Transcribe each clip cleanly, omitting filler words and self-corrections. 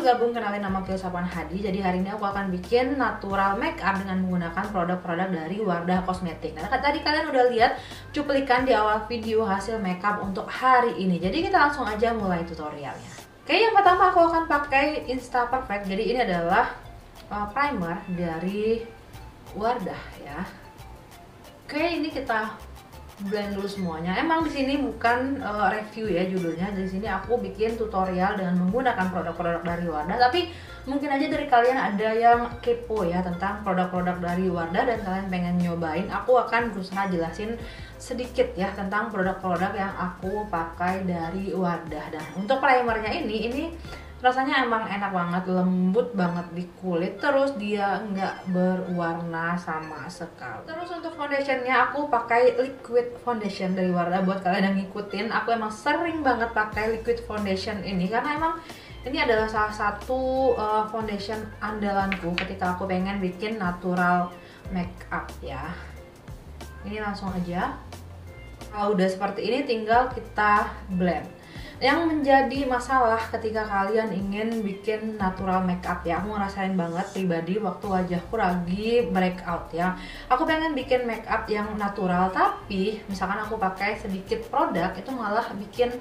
bergabung, kenalin nama aku Sapan Hadi. Jadi hari ini aku akan bikin natural makeup dengan menggunakan produk-produk dari Wardah Kosmetik. Nah, tadi kalian udah lihat cuplikan di awal video hasil makeup untuk hari ini. Jadi kita langsung aja mulai tutorialnya. Oke, yang pertama aku akan pakai Insta Perfect. Jadi ini adalah primer dari Wardah ya. Oke, ini kita blend dulu semuanya. Emang di sini bukan review ya judulnya. Di sini aku bikin tutorial dengan menggunakan produk-produk dari Wardah. Tapi mungkin aja dari kalian ada yang kepo ya tentang produk-produk dari Wardah dan kalian pengen nyobain. Aku akan berusaha jelasin sedikit ya tentang produk-produk yang aku pakai dari Wardah. Dan untuk primernya ini rasanya emang enak banget, lembut banget di kulit, terus dia nggak berwarna sama sekali. Terus untuk foundationnya aku pakai liquid foundation dari Wardah. Buat kalian yang ngikutin, aku emang sering banget pakai liquid foundation ini karena emang ini adalah salah satu foundation andalanku ketika aku pengen bikin natural makeup ya. Ini langsung aja. Kalau udah seperti ini tinggal kita blend. Yang menjadi masalah ketika kalian ingin bikin natural makeup ya, aku ngerasain banget pribadi waktu wajahku lagi breakout ya. Aku pengen bikin makeup yang natural, tapi misalkan aku pakai sedikit produk itu malah bikin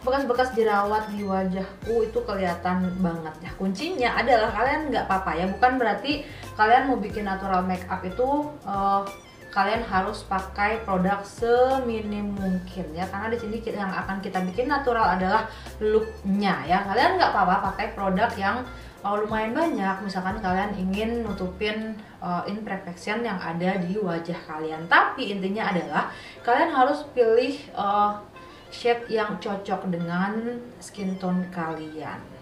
bekas-bekas jerawat di wajahku itu kelihatan banget ya. Kuncinya adalah kalian nggak apa-apa ya, bukan berarti kalian mau bikin natural makeup itu kalian harus pakai produk seminim mungkin ya, karena di sini yang akan kita bikin natural adalah looknya ya. Kalian nggak apa-apa pakai produk yang lumayan banyak, misalkan kalian ingin nutupin imperfection yang ada di wajah kalian. Tapi intinya adalah kalian harus pilih shade yang cocok dengan skin tone kalian.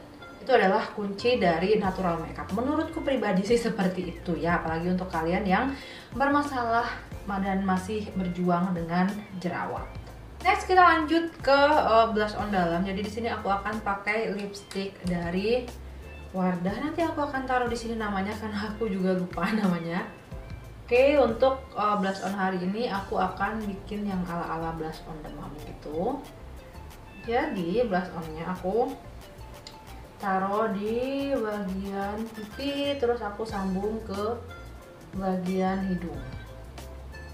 Itu adalah kunci dari natural makeup. Menurutku pribadi sih seperti itu ya, apalagi untuk kalian yang bermasalah dan masih berjuang dengan jerawat. Next kita lanjut ke blush on dalam. Jadi di sini aku akan pakai lipstick dari Wardah. Nanti aku akan taruh di sini namanya karena aku juga lupa namanya. Oke, untuk blush on hari ini aku akan bikin yang ala-ala blush on demam gitu. Jadi blush onnya aku taruh di bagian pipi, terus aku sambung ke bagian hidung.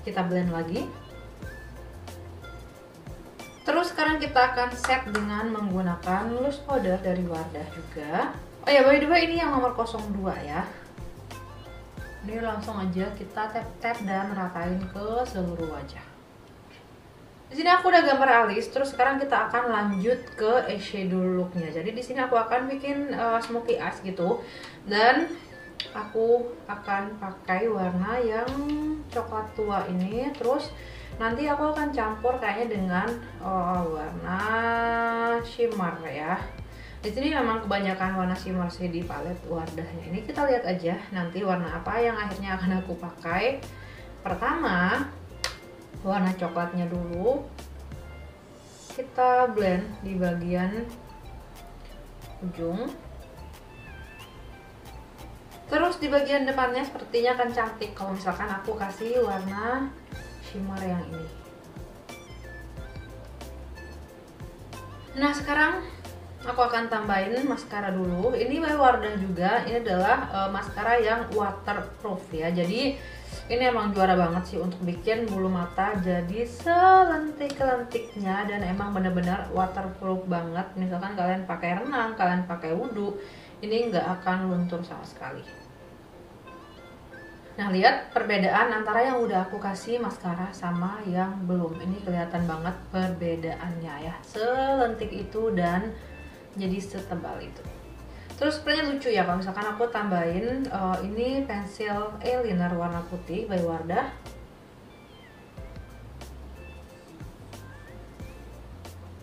Kita blend lagi. Terus sekarang kita akan set dengan menggunakan loose powder dari Wardah juga. Oh ya, by the way ini yang nomor 02 ya. Ini langsung aja kita tap-tap dan ratain ke seluruh wajah. Di sini aku udah gambar alis, terus sekarang kita akan lanjut ke eyeshadow looknya. Jadi di sini aku akan bikin smoky eyes gitu, dan aku akan pakai warna yang coklat tua ini. Terus nanti aku akan campur kayaknya dengan warna shimmer ya. Di sini memang kebanyakan warna shimmer sih di palet Wardahnya ini. Kita lihat aja nanti warna apa yang akhirnya akan aku pakai. Pertama, warna coklatnya dulu kita blend di bagian ujung, terus di bagian depannya sepertinya akan cantik kalau misalkan aku kasih warna shimmer yang ini. Nah sekarang aku akan tambahin maskara dulu. Ini by Wardah juga. Ini adalah maskara yang waterproof ya. Jadi ini emang juara banget sih untuk bikin bulu mata jadi selentik-lentiknya, dan emang bener-bener waterproof banget. Misalkan kalian pakai renang, kalian pakai wudhu, ini nggak akan luntur sama sekali. Nah lihat perbedaan antara yang udah aku kasih maskara sama yang belum. Ini kelihatan banget perbedaannya ya, selentik itu dan jadi setebal itu. Terus spraynya lucu ya, kalau misalkan aku tambahin ini pensil eyeliner warna putih by Wardah.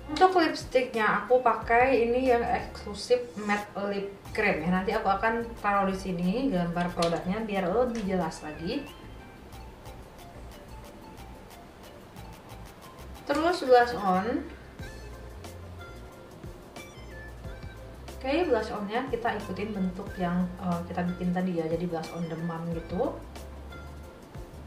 Untuk lipstiknya aku pakai ini yang eksklusif matte lip cream ya. Nanti aku akan taruh di sini gambar produknya biar lebih jelas lagi. Terus blush on. Oke, blush onnya kita ikutin bentuk yang kita bikin tadi ya, jadi blush on demam gitu.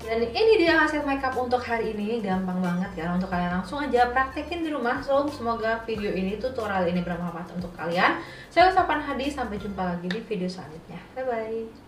Dan ini dia hasil makeup untuk hari ini. Gampang banget kan untuk kalian langsung aja praktekin di rumah. So, semoga video ini, tutorial ini bermanfaat untuk kalian. Saya Sapan Hadi, sampai jumpa lagi di video selanjutnya. Bye bye.